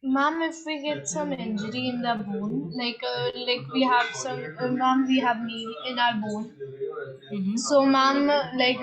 Ma'am, if we get some injury in the bone, like we have some, ma'am, we have nail in our bone. Mm-hmm. So, ma'am, like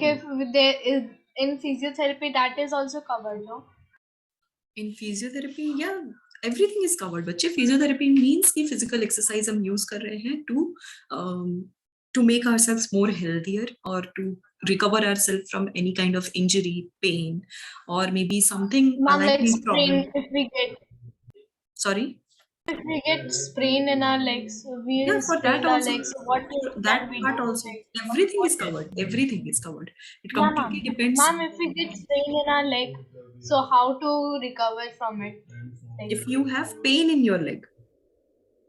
if there is in physiotherapy, that is also covered, no? In physiotherapy, yeah, everything is covered. बच्चे physiotherapy means कि physical exercise हम use कर रहे हैं to make ourselves more healthier or to recover ourselves from any kind of injury, pain, or maybe something Ma'am, like let's knee problem. sprain Sorry. if we get sprain in our legs, Yeah, we for that sprained our also, legs. What for can that we part do? also, everything is covered. Everything is covered. It Yeah, completely ma'am. depends. Ma'am, if we get sprain in our leg, so how to recover from it? Like, If you have pain in your leg,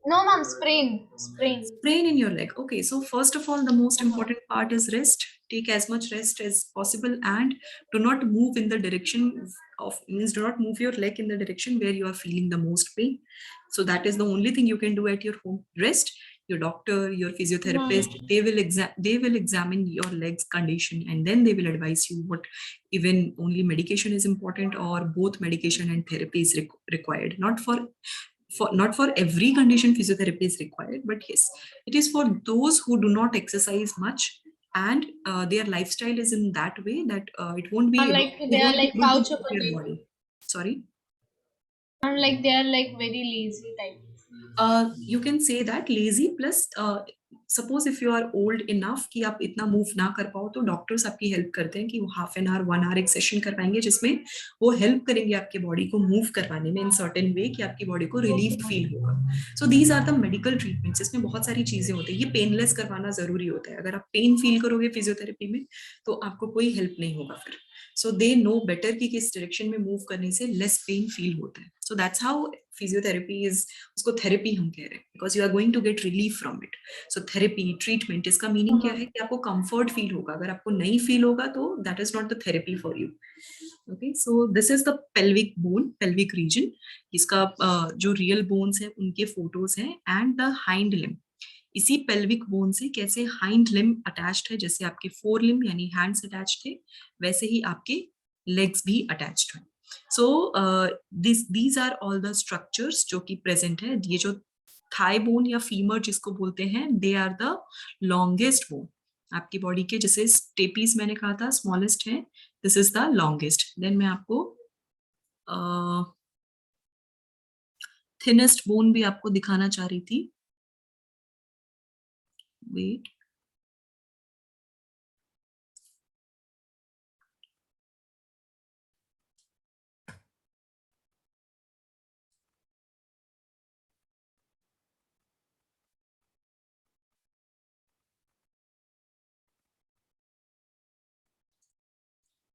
no, ma'am, sprain. sprain in your leg. Okay, so first of all, the most important part is rest. Take as much rest as possible and do not move in the direction of, means do not move your leg in the direction where you are feeling the most pain. So that is the only thing you can do at your home. Rest. Your doctor, your Ma'am, physiotherapist, they will examine your leg's condition and then they will advise you what, even only medication is important or both medication and therapy is required. Not for every condition physiotherapy is required, but yes, it is for those who do not exercise much and their lifestyle is in that way that they they are won't be like able to couch move their potato. body. Sorry. And like they are like very lazy type. You can say that lazy plus suppose if you are old enough कि आप इतना move ना कर पाओ तो doctors आपकी help करते हैं कि वो हाफ एन आवर 1 आवर एक सेशन करवाएंगे जिसमें वो हेल्प करेंगे आपके बॉडी को मूव करवाने में इन सर्टेन वे कि आपकी बॉडी को Okay, रिलीफ ma'am. फील होगा. So these are the medical treatments. इसमें बहुत सारी चीजें होती है. ये पेनलेस करवाना जरूरी होता है. अगर आप पेन फील करोगे फिजियोथेरेपी में तो आपको कोई हेल्प नहीं होगा फिर. सो दे नो बेटर कि किस डायरेक्शन में मूव करने से लेस पेन फील होता है. So that's how physiotherapy is. उसको थेरेपी हम कह रहे हैं because you are going to get relief from it. So therapy treatment इसका मीनिंग क्या है कि आपको कंफर्ट फील होगा. अगर आपको नहीं फील होगा तो that is not the therapy for you. Okay, so this is the pelvic bone, pelvic region. इसका जो रियल बोन्स है उनके फोटोज हैं एंड द हाइंड लिम्ब. इसी पेल्विक बोन से कैसे हाइंड लिम्ब अटैच्ड है, जैसे आपके फोर लिम्ब यानी हैंड्स अटैच्ड थे वैसे ही आपके लेग्स भी अटैच्ड हैं. So these are all the structures जो कि प्रेजेंट है. ये जो थाई बोन या फीमर जिसको बोलते हैं, they are the longest bone आपकी बॉडी के. जैसे स्टेपीज मैंने कहा था स्मॉलेस्ट है, this is the longest. Then मैं आपको थिनेस्ट बोन भी आपको दिखाना चाह रही थी. Wait.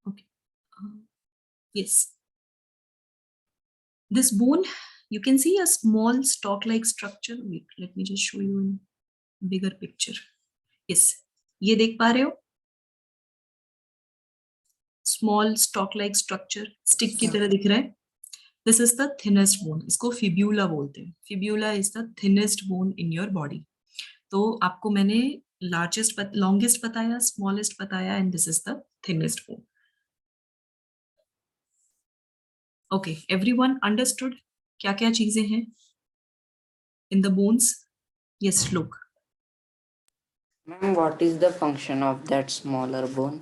Okay. Yes. This bone, you can see a small stalk-like structure. Wait, let me just show you in bigger picture. Yes. ये देख पा रहे हो? Small stalk-like structure, stick की तरह दिख रहा है. This is the thinnest bone. इसको fibula बोलते हैं. Fibula is the thinnest bone in your body. तो आपको मैंने longest बताया, smallest बताया, and this is the thinnest bone. Okay, everyone understood क्या क्या चीजें हैं in the bones? Yes, look. Ma'am, what is the function of that smaller bone?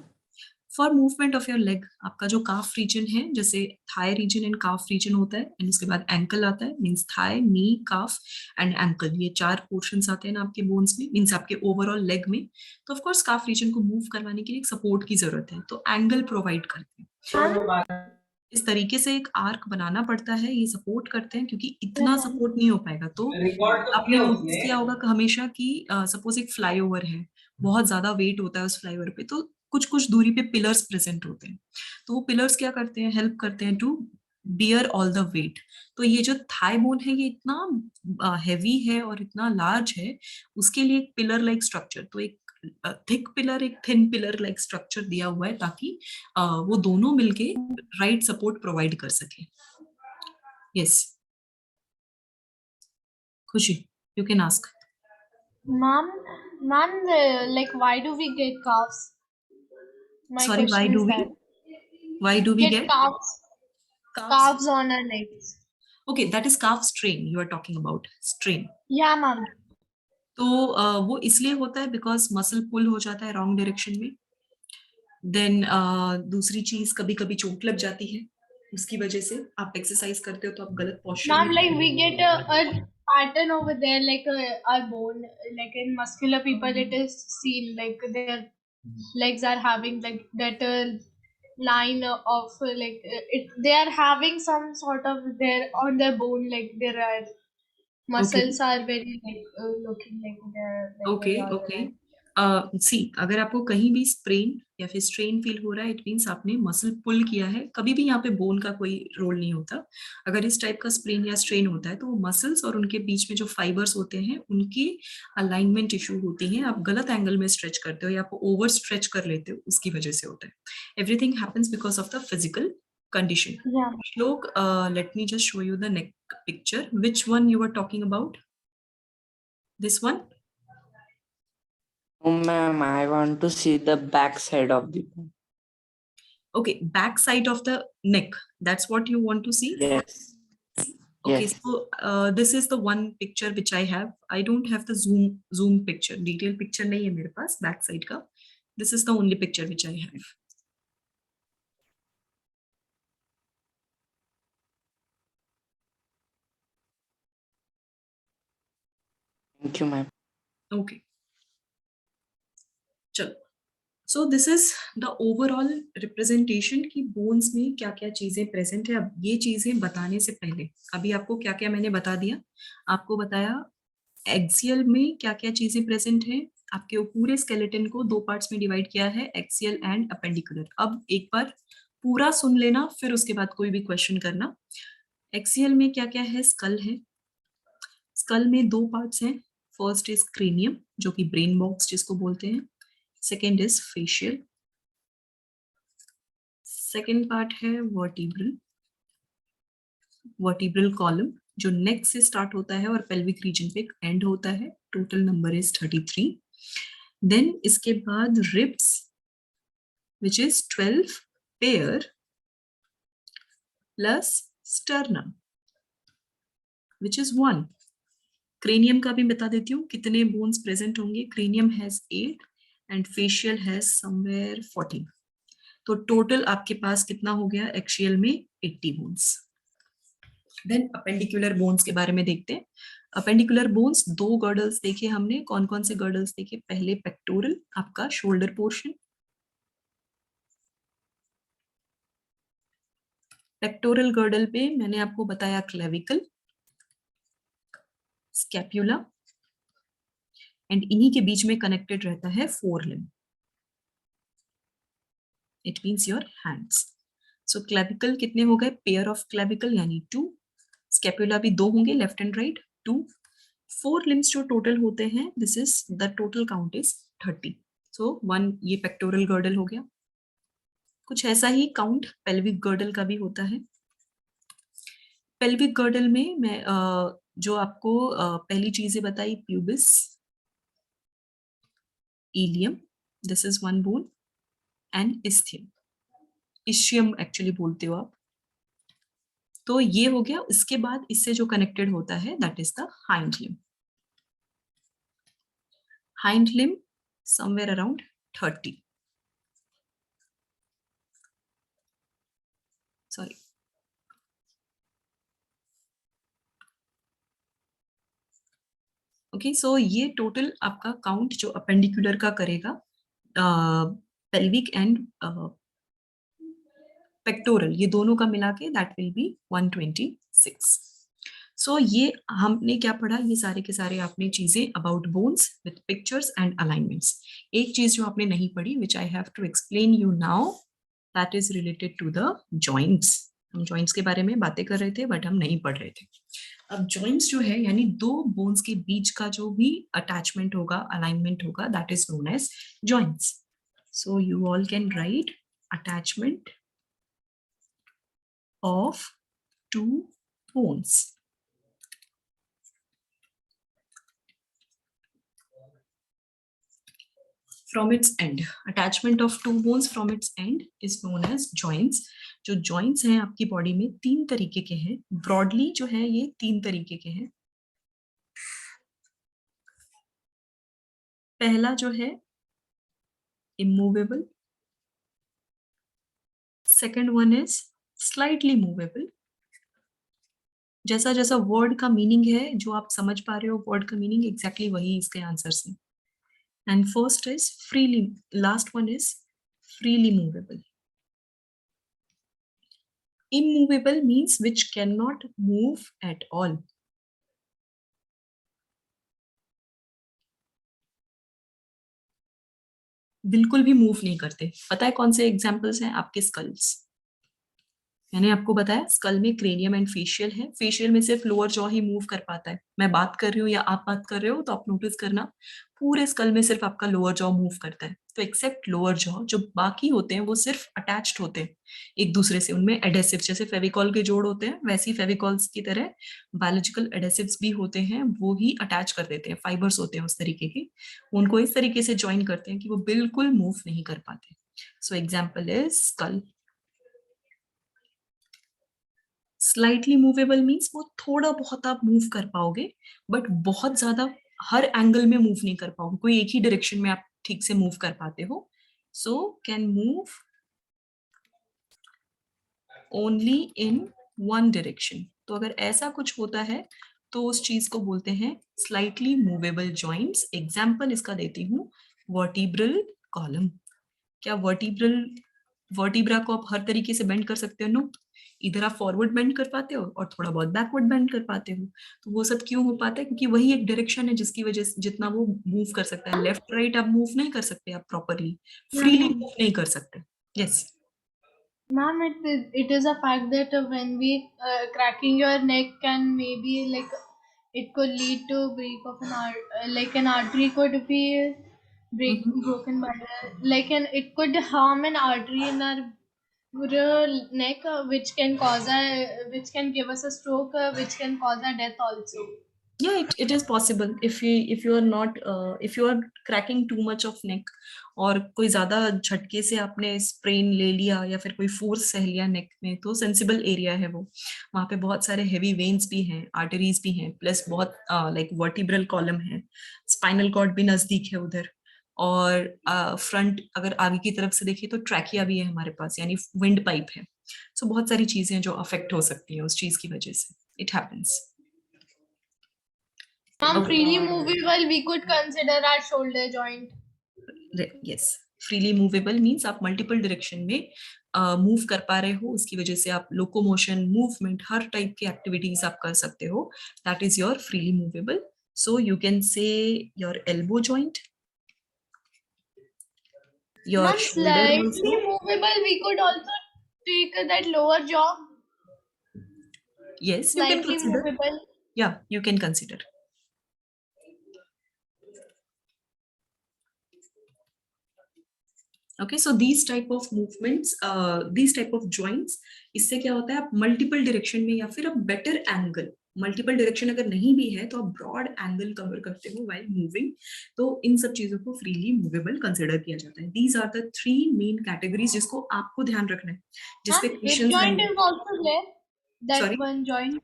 For movement of your leg. आपका जो काफ रीजन है, जैसे thigh region and calf region होता है एंड उसके बाद एंकल आता है, means thigh, knee, calf and ankle. ये 4 पोर्शंस आते हैं ना आपके बोन्स में, मींस आपके ओवरऑल लेग में. तो ऑफ कोर्स काफ रीजन को मूव करवाने के लिए एक सपोर्ट की जरूरत है, तो एंगल प्रोवाइड करते हैं. इस तरीके से एक आर्क बनाना पड़ता है, ये सपोर्ट करते हैं क्योंकि इतना सपोर्ट नहीं हो पाएगा. तो आपने नोटिस किया होगा कि हमेशा कि सपोज एक फ्लाईओवर है, बहुत ज्यादा वेट होता है उस फ्लाईओवर पे, तो कुछ कुछ दूरी पे पिलर्स प्रेजेंट होते हैं. तो वो पिलर्स क्या करते हैं, हेल्प करते हैं to bear all the weight. तो ये जो थाई बोन है ये इतना हैवी है और इतना लार्ज है, उसके लिए एक पिलर लाइक स्ट्रक्चर, तो एक थिक पिलर एक थिन पिलर लाइक स्ट्रक्चर दिया हुआ है ताकि वो दोनों मिलके राइट सपोर्ट प्रोवाइड कर सके. यस, खुशी, you can ask. Ma'am, like why do we get calves? My Sorry, question is that why do we get get? calves. calves on our legs. Okay, that is calf strain you are talking about. Strain. Yeah, ma'am. तो वो इसलिए होता है because muscle पुल हो जाता है wrong direction में. Then दूसरी चीज कभी कभी चोट लग जाती है, उसकी वजह से आप एक्सरसाइज करते हो तो आप गलत पोस्चर Ma'am, में. like we get a pattern over there, like our bone, like in muscular people, it is seen like their legs are having like that line of like it. They are having some sort of their on their bone, like their muscles are very like looking like they're like okay very okay. organized. सी अगर आपको कहीं भी sprain या फिर strain feel हो रहा है, it means आपने मसल पुल किया है. कभी भी यहाँ पे बोन का कोई रोल नहीं होता. अगर इस टाइप का स्प्रेन या स्ट्रेन होता है तो वो मसल्स और उनके बीच में जो फाइबर्स होते हैं उनकी अलाइनमेंट इशू होती है. आप गलत एंगल में स्ट्रेच करते हो या आप ओवर स्ट्रेच कर लेते हो, उसकी वजह से होता है. Everything happens because of the physical condition. Yeah. Shlok, let me just show you the neck picture. Which one you were talking about? This one? Oh, ma'am, I want to see the back side of the bone. Okay, back side of the neck. That's what you want to see? Yes. Okay, Yes. so this is the one picture which I have. I don't have the zoom picture. Detail picture नहीं है मेरे पास back side का. This is the only picture which I have. Thank you, ma'am. Okay. चलो. So this is the overall representation कि bones में क्या क्या चीजें present है. अब ये चीजें बताने से पहले अभी आपको क्या क्या मैंने बता दिया. आपको बताया एक्सियल में क्या क्या चीजें प्रेजेंट है. आपके पूरे स्केलेटन को दो पार्ट्स में डिवाइड किया है, एक्सियल एंड अपेंडिकुलर. अब एक बार पूरा सुन लेना, फिर उसके बाद कोई भी क्वेश्चन करना. एक्सियल में क्या क्या है. स्कल है. स्कल में दो पार्ट्स हैं. फर्स्ट इज क्रेनियम जो कि ब्रेन बॉक्स जिसको बोलते हैं. Second is facial. Second part है वर्टिब्रल. वर्टिब्रल कॉलम जो नेक से स्टार्ट होता है और पेल्विक रीजन पे एंड होता है. Total number is 33. देन इसके बाद ribs which is 12 pair plus sternum which is 1. Cranium का भी बता देती हूँ कितने बोन्स प्रेजेंट होंगे. Cranium has 8 and facial has somewhere 14. तो टोटल आपके पास कितना हो गया एक्सियल में 80 बोन्स. देन अपेंडिकुलर बोन्स के बारे में देखते हैं. अपेंडिकुलर बोन्स दो गर्डल्स देखे हमने. कौन कौन से गर्डल्स देखे. पहले पेक्टोरल आपका शोल्डर पोर्शन. पेक्टोरल गर्डल पे मैंने आपको बताया क्लेविकल, स्कैप्यूला एंड इन्हीं के बीच में कनेक्टेड रहता है four limb. It means your hands. So clavicle कितने हो गए. पेयर ऑफ क्लेविकल यानी 2. स्कैप्यूला भी दो होंगे लेफ्ट एंड राइट 2. 4 लिम्स जो टोटल होते हैं this is the total count is 30. सो 1 ये पेक्टोरल गर्डल हो गया. कुछ ऐसा ही काउंट पेल्विक गर्डल का भी होता है. पेल्विक गर्डल में मैं जो आपको पहली चीजें बताई pubis, ilium, this is one bone and ischium. Ischium actually बोलते हो आप. तो ये हो गया. इसके बाद इससे जो कनेक्टेड होता है that is the hind limb. Hind limb somewhere around 30. Sorry. Okay so ये टोटल आपका काउंट जो अपेंडिकुलर का करेगा पेल्विक एंड पेक्टोरल ये दोनों का मिला के दैट विल बी 126. सो ये हमने क्या पढ़ा. ये सारे के सारे आपने चीजें about bones with pictures and alignments. एक चीज जो आपने नहीं पढ़ी which I have to explain you now that is related to the joints. हम जॉइंट्स के बारे में बातें कर रहे थे बट हम नहीं पढ़ रहे थे. अब जॉइंट्स जो है यानी दो बोन्स के बीच का जो भी अटैचमेंट होगा अलाइनमेंट होगा that is known as joints. So you all can write attachment of two bones. from its end. Attachment of two bones from its end is known as joints. जो joints हैं आपकी body में तीन तरीके के हैं, broadly जो है ये तीन तरीके के हैं. पहला जो है immovable, second one is slightly movable. जैसा जैसा वर्ड का मीनिंग है जो आप समझ पा रहे हो, वर्ड का मीनिंग एग्जैक्टली वही इसके आंसर्स हैं. And first is freely, last one is freely movable. Immovable means which cannot move at all. बिल्कुल भी मूव नहीं करते. पता है कौन से एग्जाम्पल्स हैं? आपके स्कल्स. मैंने आपको बताया स्कल में क्रेनियम एंड फेशियल है. फेशियल में सिर्फ लोअर जॉ ही मूव कर पाता है. मैं बात कर रही हूँ या आप बात कर रहे हो तो आप नोटिस करना पूरे स्कल में सिर्फ आपका लोअर जॉ मूव करता है. तो एक्सेप्ट लोअर जॉ जो बाकी होते हैं वो सिर्फ अटैच्ड होते हैं एक दूसरे से. उनमें एडेसिव जैसे फेविकॉल के जोड़ होते हैं वैसे फेविकॉल्स की तरह बायोलॉजिकल एडेसिव्स भी होते हैं, वो ही अटैच कर देते हैं. फाइबर्स होते हैं उस तरीके के, उनको इस तरीके से ज्वाइन करते हैं कि वो बिल्कुल मूव नहीं कर पाते. So example is skull. Slightly movable means वो थोड़ा बहुत आप मूव कर पाओगे बट बहुत ज्यादा हर एंगल में मूव नहीं कर पाओगे. कोई एक ही डायरेक्शन में आप ठीक से मूव कर पाते हो. So can move only in one direction. तो अगर ऐसा कुछ होता है तो उस चीज को बोलते हैं स्लाइटली मूवेबल जॉइंट्स. एग्जाम्पल इसका देती हूँ वर्टिब्रल कॉलम. क्या वर्टिब्रा को आप हर तरीके से बेंड कर सकते हो? नो. इधर आप फॉरवर्ड बेंड कर पाते हो और थोड़ा बहुत बैकवर्ड बेंड कर पाते हो. तो वो सब क्यों हो पाता है? क्योंकि वही एक डायरेक्शन है जिसकी वजह से जितना वो मूव कर सकता है. लेफ्ट राइट आप मूव नहीं कर सकते, आप प्रॉपरली फ्रीली मूव नहीं कर सकते. Yes Ma'am, it is a fact that when we cracking your neck can maybe like it could lead to break of like an artery could be broken by like it could harm an artery in our neck, which can which can give us a stroke, which can cause a death also. yeah, it is possible if you are not if you are cracking too much of neck और कोई ज्यादा झटके से आपने sprain ले लिया या फिर कोई फोर्स सह लिया नेक में, तो सेंसिबल एरिया है वो. वहां पे बहुत सारे हेवी वेन्स भी हैं, आर्टरीज भी हैं, प्लस बहुत लाइक वर्टिब्रल कॉलम है, स्पाइनल कॉर्ड भी नजदीक है उधर. और फ्रंट अगर आगे की तरफ से देखिए तो ट्रैकिया भी है हमारे पास, यानी विंड पाइप है. सो बहुत सारी चीजें जो अफेक्ट हो सकती हैं उस चीज की वजह से. It happens. Ma'am, freely movable, we could consider our shoulder joint. Yes, freely movable means आप मल्टीपल डायरेक्शन में मूव कर पा रहे हो. उसकी वजह से आप लोकोमोशन, मूवमेंट, हर टाइप की एक्टिविटीज आप कर सकते हो. That is your freely movable. So you can say your elbow joint, your Ma'am, slightly movable, we could also take that lower jaw. Yes, you can Slightly consider. movable. Yeah, you can consider. Okay, so these type of movements, these type of joints, इससे क्या होता है, आप multiple direction में या फिर आप better angle, multiple direction अगर नहीं भी है तो आप ब्रॉड एंगल कवर करते हो व्हाइल मूविंग. तो इन सब चीजों को फ्रीली मूवेबल कंसिडर किया जाता है. These are the three main categories जिसको आपको ध्यान रखना है, जिसपे questions joint is also there. That Sorry? one joint.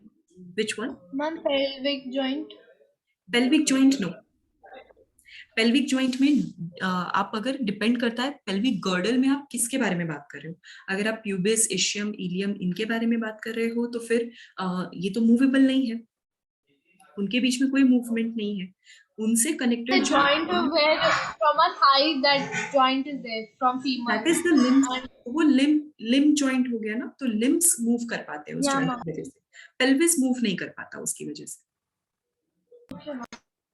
Which one? Ma'am, pelvic joint. Pelvic joint, no. Pelvic joint में आप अगर डिपेंड करता है पेल्विक गर्डल में आप किसके बारे में बात कर रहे हो. अगर आप प्यूबिस, इशियम, इलियम इनके बारे में बात कर रहे हो तो फिर ये तो मूवेबल नहीं है, उनके बीच में कोई मूवमेंट नहीं है. उनसे connected The joint where from a thigh that joint is there from femur. That is the limb. वो लिम्ब जॉइंट हो गया ना, तो लिम्ब्स मूव कर पाते हैं उस जॉइंट की वजह से. पेल्विस मूव नहीं कर पाता उसकी वजह से.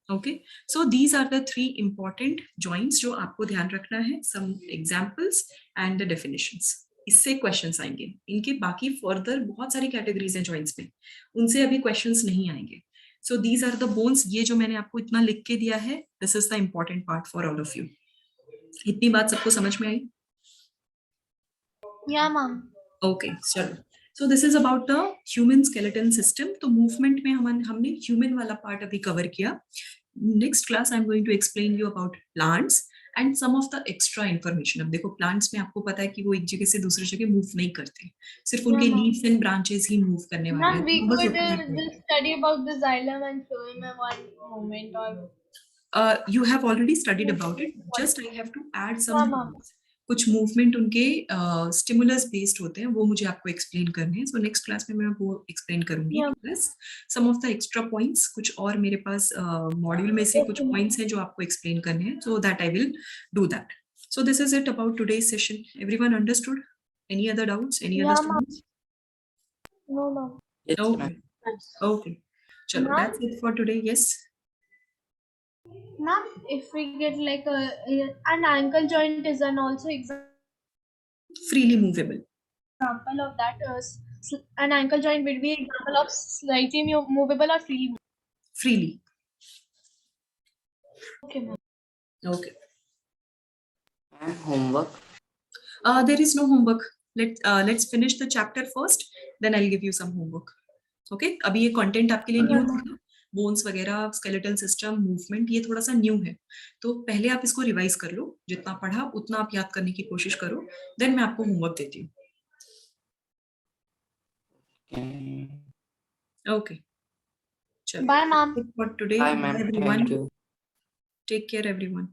Okay, so these are the three important joints जो आपको ध्यान रखना है. Some examples and the definitions. इससे questions आएंगे. इनके बाकी further बहुत सारी categories हैं joints में, उनसे अभी questions नहीं आएंगे. So these are the bones. ये जो मैंने आपको इतना लिख के दिया है, this is the important part for all of you. इतनी बात सबको समझ में आई? Yeah, ma'am. Okay, चलो. So this is about the human skeleton system. तो movement में हमने human वाला part अभी cover किया. Next class I'm going to explain you about plants and some of the extra information. अब देखो प्लांट्स में आपको पता है कि वो एक जगह से दूसरी जगह मूव नहीं करते, सिर्फ उनके Yeah, ma'am. Leaves and branches he move करने वाले Ma'am, हैं. we तो बस could उतना ही पढ़ो. just study about the xylem and phloem in one moment or You have already studied about it. what? Just I have to add some Yeah, ma'am. points. कुछ movement उनके stimulus based होते हैं, वो मुझे आपको explain करने हैं. So next class में मैं वो एक्सप्लेन करूंगी. Yeah. Plus some of the extra points, कुछ और मेरे पास मॉड्यूल में से कुछ Okay, ma'am. पॉइंट्स हैं जो आपको एक्सप्लेन करने हैं. So that I will do that. So this is it about today's session. Everyone understood? Any other doubts? Any other Yeah, ma'am. students? No, ma'am. Yes, Okay. ma'am. Yes. Okay. Chalo, Ma'am? that's it for today. Yes. Ma'am, if we get like an ankle joint is an also example Freely movable. of that. An ankle joint will be example of slightly movable or freely movable. Freely. Okay, ma'am. Okay. Ma'am, homework. There is no homework. Let's finish the chapter first. Then I'll give you some homework. Okay. अभी ये content आपके लिए new था. Bones वगैरह, skeletal system, movement, ये थोड़ा सा new है. तो पहले आप इसको रिवाइज कर लो. जितना पढ़ा उतना आप याद करने की कोशिश करो. देन मैं आपको होमवर्क देती हूँ. ओके. चलो. Bye, ma'am. For today, Bye, ma'am. everyone. Thank you. Take care, everyone.